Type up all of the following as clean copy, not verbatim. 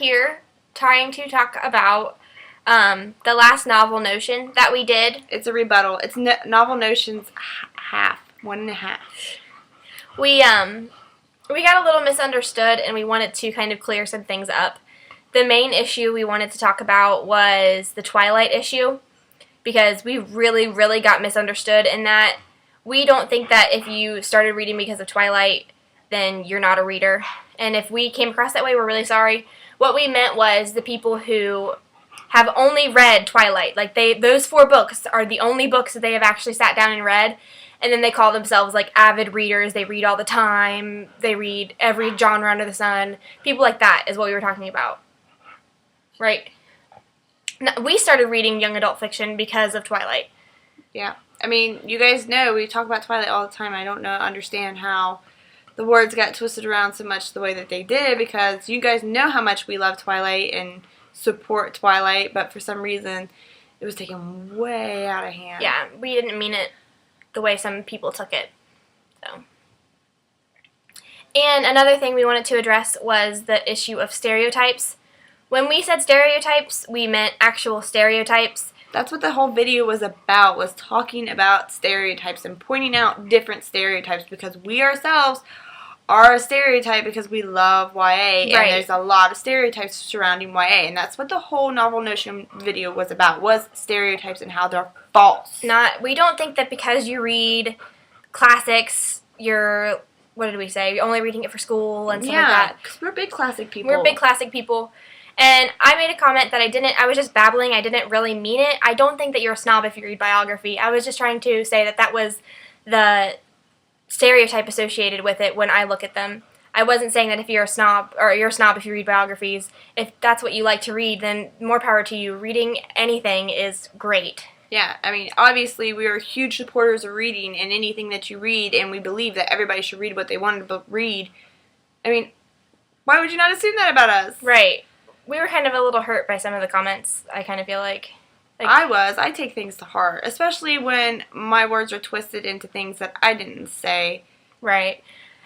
here trying to talk about the last novel Notion that we did. It's a rebuttal. It's Novel Notion's half, 1.5. We got a little misunderstood, and we wanted to kind of clear some things up. The main issue we wanted to talk about was the Twilight issue, because we really, really got misunderstood in that we don't think that if you started reading because of Twilight, then you're not a reader. And if we came across that way, we're really sorry. What we meant was the people who have only read Twilight. Like, those 4 books are the only books that they have actually sat down and read. And then they call themselves, like, avid readers. They read all the time. They read every genre under the sun. People like that is what we were talking about. Right? Now, we started reading young adult fiction because of Twilight. Yeah. I mean, you guys know we talk about Twilight all the time. I don't understand how the words got twisted around so much the way that they did, because you guys know how much we love Twilight and support Twilight, but for some reason it was taken way out of hand. Yeah, we didn't mean it the way some people took it. So. And another thing we wanted to address was the issue of stereotypes. When we said stereotypes, we meant actual stereotypes. That's what the whole video was about, was talking about stereotypes and pointing out different stereotypes, because we ourselves are a stereotype because we love YA, right. And there's a lot of stereotypes surrounding YA, and that's what the whole Novel Notion video was about, was stereotypes and how they're false. We don't think that because you read classics, you're, what did we say, you're only reading it for school and stuff like that. Yeah, because we're big classic people. We're big classic people. And I made a comment that I was just babbling, I didn't really mean it. I don't think that you're a snob if you read biography. I was just trying to say that that was the stereotype associated with it when I look at them. I wasn't saying that if you're a snob, or you're a snob if you read biographies. If that's what you like to read, then more power to you. Reading anything is great. Yeah, I mean, obviously we are huge supporters of reading and anything that you read, and we believe that everybody should read what they want to read. I mean, why would you not assume that about us? Right. We were kind of a little hurt by some of the comments, I kind of feel like. I take things to heart, especially when my words are twisted into things that I didn't say. Right.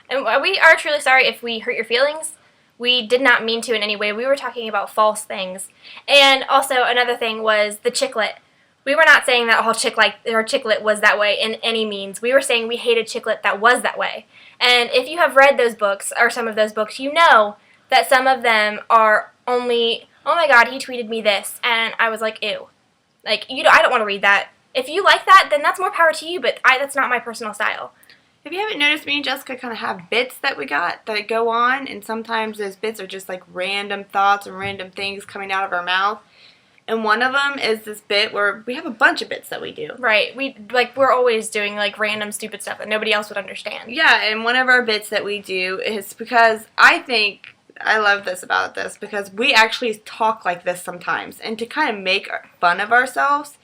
And we are truly sorry if we hurt your feelings. We did not mean to in any way. We were talking about false things. And also, another thing was the chicklet. We were not saying that all chicklet was that way in any means. We were saying we hated chicklet that was that way. And if you have read those books, or some of those books, you know that some of them are only, oh my god, he tweeted me this, and I was like, ew. Like, I don't want to read that. If you like that, then that's more power to you, but that's not my personal style. If you haven't noticed, me and Jessica kind of have bits that we got that go on, and sometimes those bits are just like random thoughts and random things coming out of our mouth. And one of them is this bit where we have a bunch of bits that we do. Right. We're always doing, like, random stupid stuff that nobody else would understand. Yeah, and one of our bits that we do is because I love this about this, because we actually talk like this sometimes, and to kind of make fun of ourselves,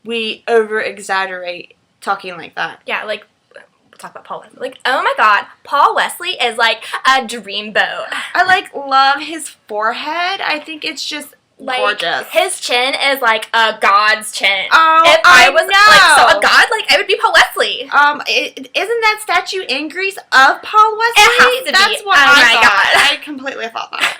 we over-exaggerate talking like that. Yeah, like, we'll talk about Paul Wesley. Like, oh my god, Paul Wesley is like a dreamboat. I love his forehead. I think it's just gorgeous. His chin is like a god's chin. Oh, if I was know. So a god, I would be Paul Wesley. Isn't that statue in Greece of Paul Wesley? It has to be. That's what I thought. I completely thought that.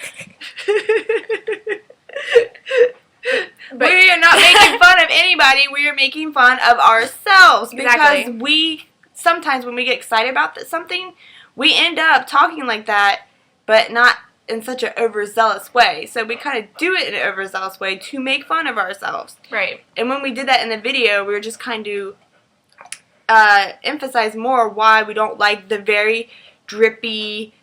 But we are not making fun of anybody. We are making fun of ourselves. Exactly. Because sometimes when we get excited about something, we end up talking like that, but not in such an overzealous way. So we kind of do it in an overzealous way to make fun of ourselves. Right. And when we did that in the video, we were just kind of emphasize more why we don't like the very drippy...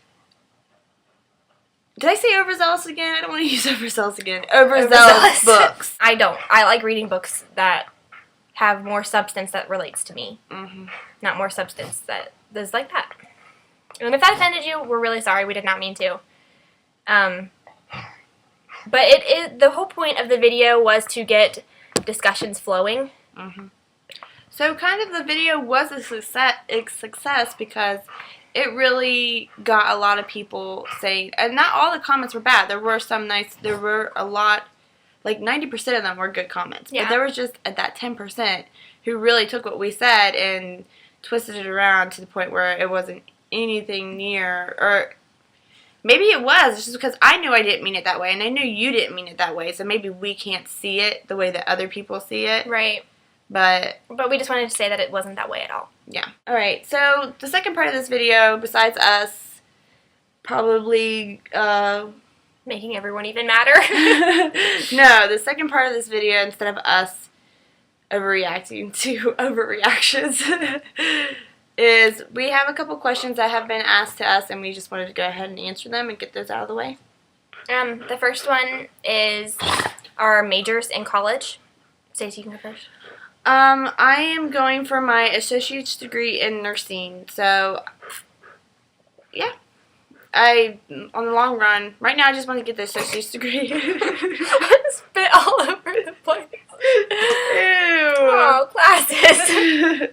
Did I say overzealous again? I don't want to use overzealous again. Overzealous books. I don't. I like reading books that have more substance that relates to me. Mm-hmm. Not more substance that is like that. And if that offended you, we're really sorry. We did not mean to. But the whole point of the video was to get discussions flowing. Mm-hmm. So kind of the video was a success because it really got a lot of people saying, and not all the comments were bad. There were a lot, like 90% of them were good comments. Yeah. But there was just that 10% who really took what we said and twisted it around to the point where it wasn't anything near, or Maybe it was, just because I knew I didn't mean it that way, and I knew you didn't mean it that way, so maybe we can't see it the way that other people see it. Right. But we just wanted to say that it wasn't that way at all. yeah. Alright, so the second part of this video, besides us probably, Making everyone even madder. no, the second part of this video, instead of us overreacting to overreactions, is we have a couple questions that have been asked to us, and we just wanted to go ahead and answer them and get those out of the way. The first one is our majors in college. Stacey, you can go first. I am going for my associate's degree in nursing, so yeah. On the long run, right now I just want to get the associate's degree. Spit all over the place. Ew. Oh, classes.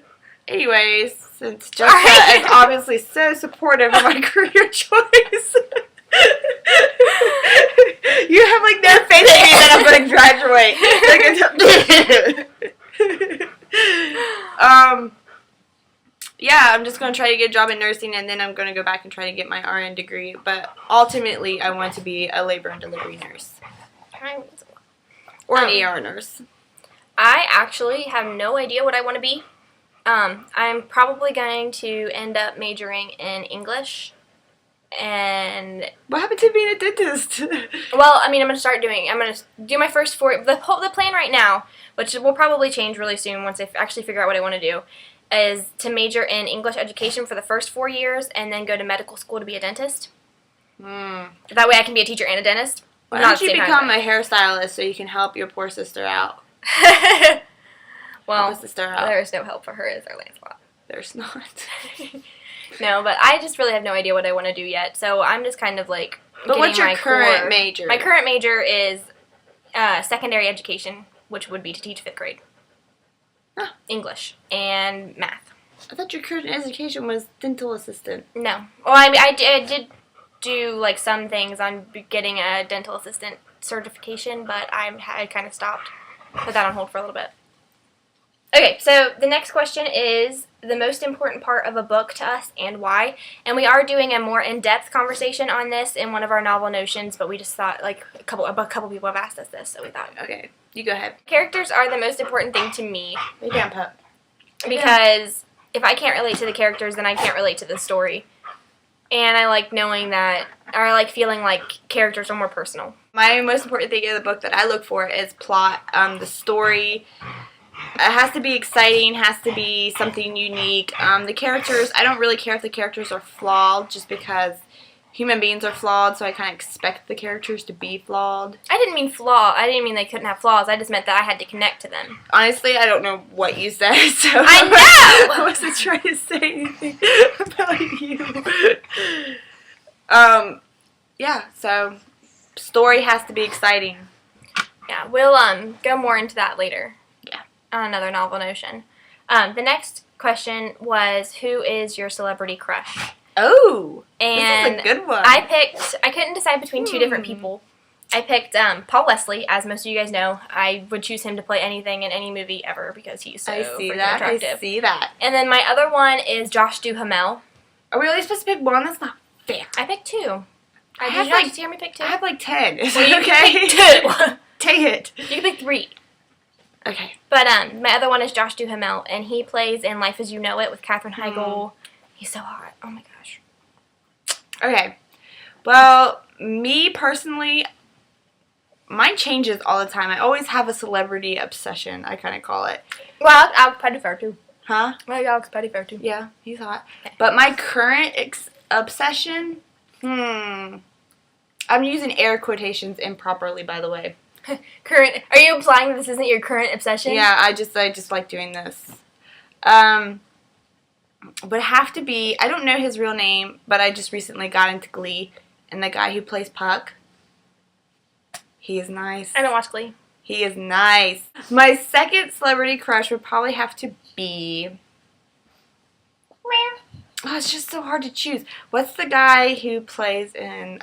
Anyways, since Jessica is obviously so supportive of my career choice, you have like no faith in me that I'm going to graduate. Yeah, I'm just going to try to get a job in nursing, and then I'm going to go back and try to get my RN degree. But ultimately, I want to be a labor and delivery nurse. Or an ER nurse. I actually have no idea what I want to be. I'm probably going to end up majoring in English. And what happened to being a dentist? Well, I mean, I'm going to do my first 4, the plan right now, which will probably change really soon once I actually figure out what I want to do, is to major in English education for the first 4 years and then go to medical school to be a dentist. That way I can be a teacher and a dentist. Why don't you become a hairstylist so you can help your poor sister out? Well, there's no help for her, is there, Lancelot? There's not. No, but I just really have no idea what I want to do yet, so I'm just kind of like. But what's your current major? My current major is secondary education, which would be to teach 5th grade. Huh. English and math. I thought your current education was dental assistant. No. Well, I did do like some things on getting a dental assistant certification, but I kind of stopped. Put that on hold for a little bit. Okay, so the next question is the most important part of a book to us and why. And we are doing a more in-depth conversation on this in one of our novel notions, but we just thought like a couple people have asked us this, so we thought. Okay, you go ahead. Characters are the most important thing to me. Lay down, pup. Because if I can't relate to the characters, then I can't relate to the story. And I like knowing that, or I like feeling like characters are more personal. My most important thing in the book that I look for is plot. The story. It has to be exciting, has to be something unique. The characters, I don't really care if the characters are flawed just because human beings are flawed, so I kind of expect the characters to be flawed. I didn't mean flaw. I didn't mean they couldn't have flaws. I just meant that I had to connect to them. Honestly, I don't know what you said, so I know! I wasn't trying to say anything about you. Yeah, so story has to be exciting. Yeah, we'll go more into that later. Yeah. On another novel notion. The next question was, who is your celebrity crush? Oh, and this is a good one. I couldn't decide between 2 different people. I picked Paul Wesley. As most of you guys know, I would choose him to play anything in any movie ever because he's so freaking attractive. I see that. And then my other one is Josh Duhamel. Are we only supposed to pick one? That's not fair. I picked 2. Did you not just hear me pick 2? I have like 10. Is well, it okay? Pick 2. Take it. You can pick 3. Okay. But my other one is Josh Duhamel, and he plays in Life as You Know It with Katherine Heigl. He's so hot. Oh my gosh. Okay. Well, me personally, mine changes all the time. I always have a celebrity obsession, I kind of call it. Well, Alex Pettyfer too. Huh? I like Alex Pettyfer too. Yeah, he's hot. Okay. But my current obsession, I'm using air quotations improperly, by the way. Current? Are you implying that this isn't your current obsession? Yeah, I just like doing this. Would have to be, I don't know his real name, but I just recently got into Glee, and the guy who plays Puck, he is nice. I don't watch Glee. He is nice. My second celebrity crush would probably have to be, oh, it's just so hard to choose. What's the guy who plays in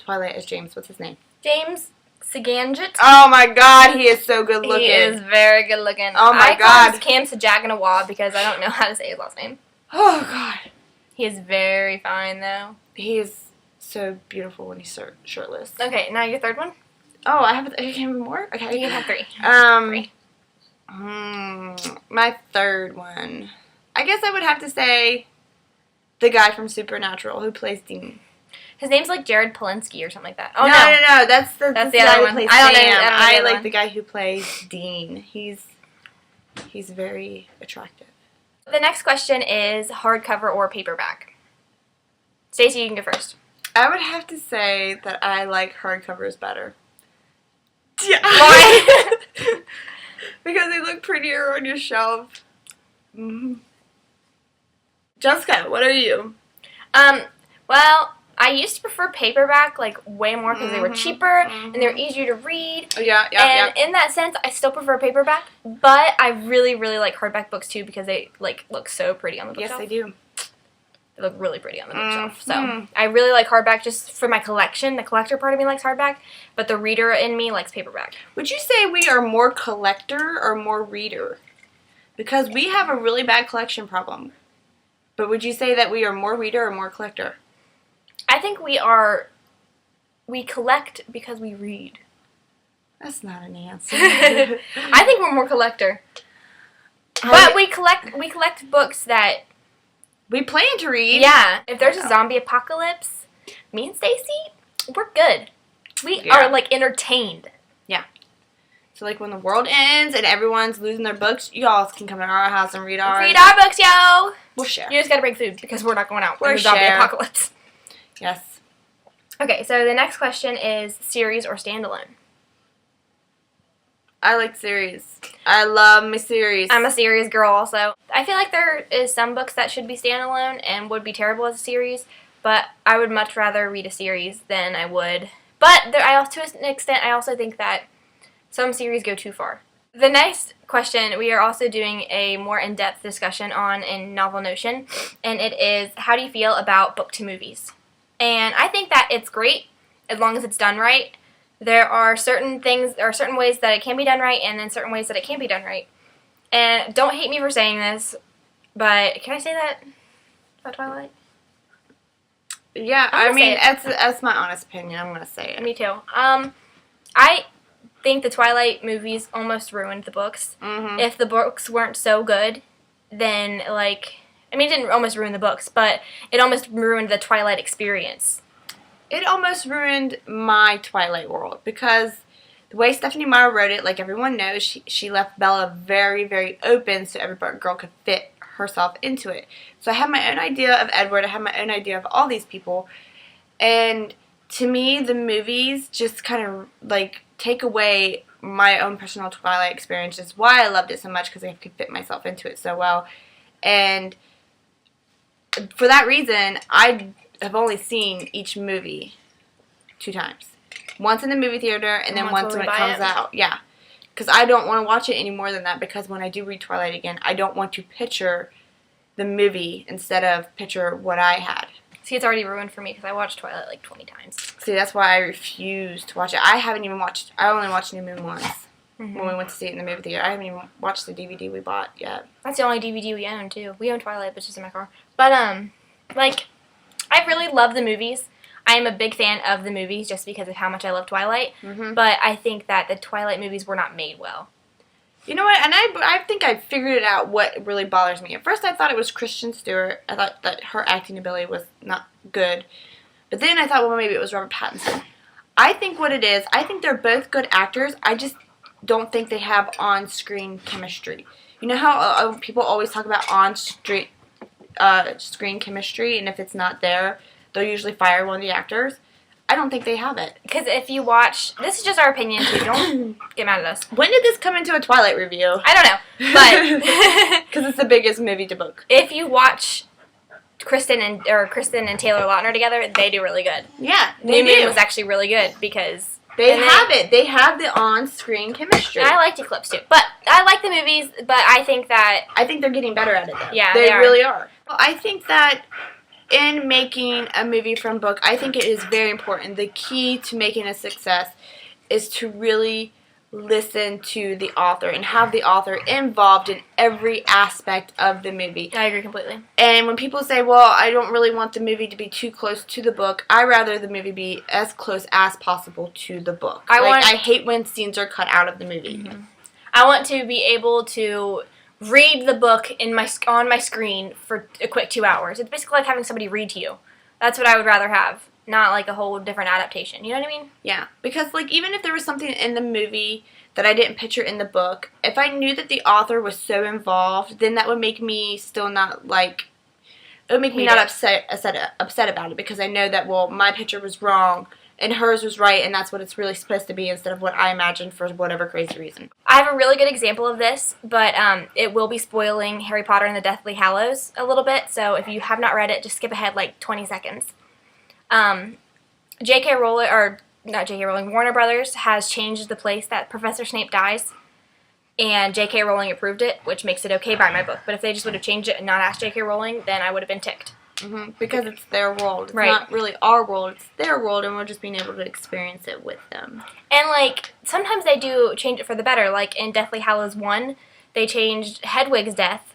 Twilight as James? What's his name? James Saganjit. Oh my god, he is so good looking. He is very good looking. Oh my god. I call him Cam Sajaganawa because I don't know how to say his last name. Oh god. He is very fine though. He is so beautiful when he's shirtless. Okay, now your third one? Oh, I have more? Okay. You can have 3. 3. My third one. I guess I would have to say the guy from Supernatural who plays Dean. His name's like Jared Polinsky or something like that. Oh, no. That's the the guy other who one. plays I don't know. Sam. I I don't know like the guy who plays Dean. He's very attractive. The next question is hardcover or paperback. Stacey, you can go first. I would have to say that I like hardcovers better. Yeah. Why? Because they look prettier on your shelf. Mm-hmm. Jessica, what are you? Well, I used to prefer paperback like way more because they were cheaper and they were easier to read. Oh, yeah. And in that sense, I still prefer paperback, but I really, really like hardback books too because they like look so pretty on the bookshelf. Yes, they do. They look really pretty on the bookshelf. So I really like hardback just for my collection. The collector part of me likes hardback, but the reader in me likes paperback. Would you say we are more collector or more reader? Because we have a really bad collection problem. But would you say that we are more reader or more collector? I think we collect because we read. That's not an answer. I think we're more collector. But we collect books that we plan to read. Yeah. If there's a zombie apocalypse, me and Stacey, we're good. We are like entertained. Yeah. So like when the world ends and everyone's losing their books, y'all can come to our house and read ours. Read our books, yo! We'll share. You just gotta bring food because we're not going out. We're in the zombie share. apocalypse. Yes. Okay, so the next question is series or standalone? I like series. I love my series. I'm a series girl also. I feel like there is some books that should be standalone and would be terrible as a series, but I would much rather read a series than I would. But to an extent, I also think that some series go too far. The next question, we are also doing a more in-depth discussion on in Novel Notion, and it is, how do you feel about book to movies? And I think that it's great as long as it's done right. There are certain ways that it can be done right, and then certain ways that it can't be done right. And don't hate me for saying this, but can I say that about Twilight? Yeah, I mean, that's my honest opinion. I'm going to say it. Me too. I think the Twilight movies almost ruined the books. Mm-hmm. If the books weren't so good, then, it didn't almost ruin the books, but it almost ruined the Twilight experience. It almost ruined my Twilight world because the way Stephanie Meyer wrote it, like everyone knows, she left Bella very, very open so every girl could fit herself into it. So I had my own idea of Edward. I had my own idea of all these people. And to me, the movies just kind of, take away my own personal Twilight experience. That's why I loved it so much, because I could fit myself into it so well. And for that reason, I have only seen each movie 2 times. Once in the movie theater, and then once when it comes out. Yeah. Because I don't want to watch it any more than that, because when I do read Twilight again, I don't want to picture the movie instead of picture what I had. See, it's already ruined for me because I watched Twilight 20 times. See, that's why I refuse to watch it. I only watched New Moon once when we went to see it in the movie theater. I haven't even watched the DVD we bought yet. That's the only DVD we own, too. We own Twilight, but it's just in my car. But, I really love the movies. I am a big fan of the movies just because of how much I love Twilight. Mm-hmm. But I think that the Twilight movies were not made well. You know what? And I think I figured it out what really bothers me. At first I thought it was Kristen Stewart. I thought that her acting ability was not good. But then I thought, well, maybe it was Robert Pattinson. I think what it is, I think they're both good actors. I just don't think they have on-screen chemistry. You know how people always talk about on-screen chemistry, and if it's not there, they'll usually fire one of the actors? I don't think they have it. Because if you watch... This is just our opinion, too. Don't get mad at us. When did this come into a Twilight review? I don't know. But... Because it's the biggest movie to book. If you watch Kristen and Taylor Lautner together, they do really good. Yeah, New Moon was actually really good because... They have the on-screen chemistry. And I liked Eclipse, too. But I like the movies, but I think that... I think they're getting better at it, though. Yeah, they really are. Well, I think that... in making a movie from book, I think it is very important. The key to making a success is to really listen to the author and have the author involved in every aspect of the movie. I agree completely. And when people say, well, I don't really want the movie to be too close to the book, I rather the movie be as close as possible to the book. I hate when scenes are cut out of the movie. Mm-hmm. I want to be able to read the book on my screen for a quick 2 hours. It's basically like having somebody read to you. That's what I would rather have, not like a whole different adaptation. You know what I mean? Yeah, because like even if there was something in the movie that I didn't picture in the book, if I knew that the author was so involved, then that would make me still not like, it would make me not upset about it, because I know that, well, my picture was wrong and hers was right, and that's what it's really supposed to be instead of what I imagined for whatever crazy reason. I have a really good example of this, but it will be spoiling Harry Potter and the Deathly Hallows a little bit, so if you have not read it, just skip ahead like 20 seconds. J.K. Rowling, or not J.K. Rowling, Warner Brothers has changed the place that Professor Snape dies, and J.K. Rowling approved it, which makes it okay by my book. But if they just would have changed it and not asked J.K. Rowling, then I would have been ticked. Mm-hmm. Because it's their world. It's right. Not really our world. It's their world, and we're just being able to experience it with them. And, like, sometimes they do change it for the better. Like, in Deathly Hallows 1, they changed Hedwig's death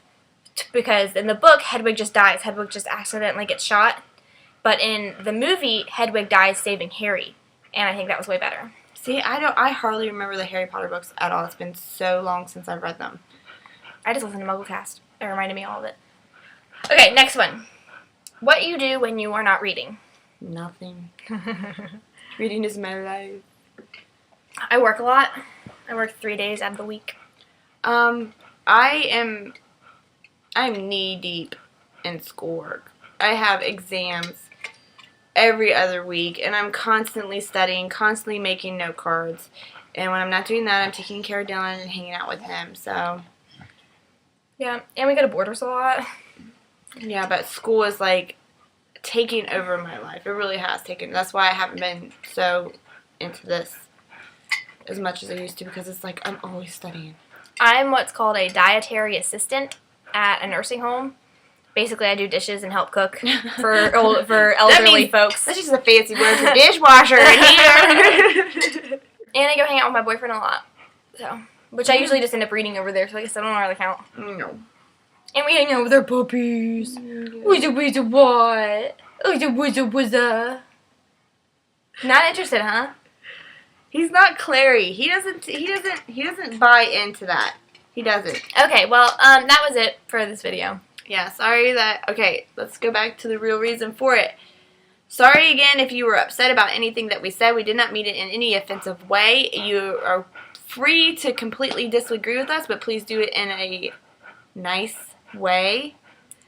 because in the book, Hedwig just dies. Hedwig just accidentally gets shot. But in the movie, Hedwig dies saving Harry. And I think that was way better. See, I hardly remember the Harry Potter books at all. It's been so long since I've read them. I just listened to MuggleCast. It reminded me all of it. Okay, next one. What you do when you are not reading? Nothing. Reading is my life. I work a lot. I work 3 days out of the week. I'm knee deep in schoolwork. I have exams every other week, and I'm constantly studying, constantly making note cards. And when I'm not doing that, I'm taking care of Dylan and hanging out with him. So yeah, and we go to Borders a lot. Yeah, but school is like taking over my life. It really has taken. That's why I haven't been so into this as much as I used to, because it's like I'm always studying. I'm what's called a dietary assistant at a nursing home. Basically, I do dishes and help cook for elderly folks. That's just a fancy word for dishwasher in here. And I go hang out with my boyfriend a lot. So, which I usually just end up reading over there, so I guess I don't really count. No. And we hang out with our puppies. Wizza what? Wizza. Not interested, huh? He's not Clary. He doesn't buy into that. He doesn't. Okay, well, that was it for this video. Yeah, sorry that... Okay, let's go back to the real reason for it. Sorry again if you were upset about anything that we said. We did not mean it in any offensive way. You are free to completely disagree with us, but please do it in a nice way.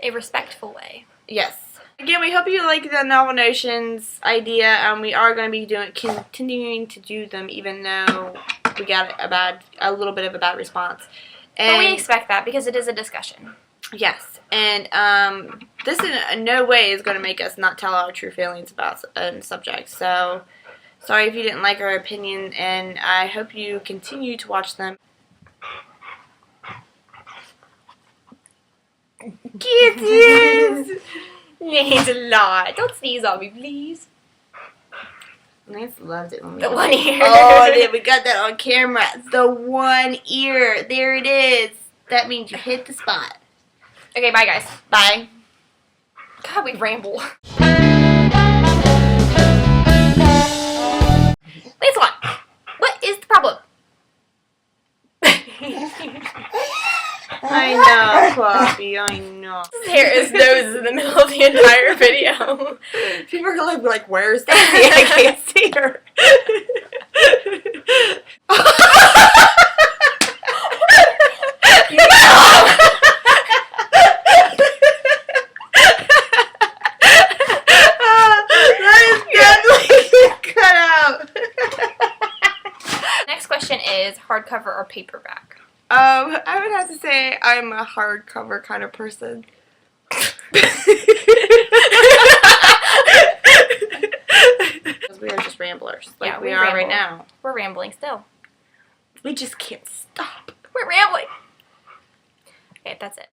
A respectful way. Yes. Again, we hope you like the Novel Notions idea. We are going to be continuing to do them, even though we got a little bit of a bad response. But we expect that because it is a discussion. Yes, and this in no way is going to make us not tell our true feelings about a subject. So, sorry if you didn't like our opinion, and I hope you continue to watch them. Kisses! Needs a lot. Don't sneeze on me, please. Lance loved it when we The one ear. Oh, we got that on camera. The one ear. There it is. That means you hit the spot. Okay, bye, guys. Bye. God, we ramble. Lancelot, what is the problem? I know, Poppy, I know. His hair, his nose is in the middle of the entire video. People are going to be like, where's Stacy? I can't see her. That is definitely cut out. Next question is hardcover or paperback? I would have to say I'm a hardcover kind of person. We are just ramblers, like Yeah, we we are ramble. right now. We're rambling still. We just can't stop. We're rambling. Okay, that's it.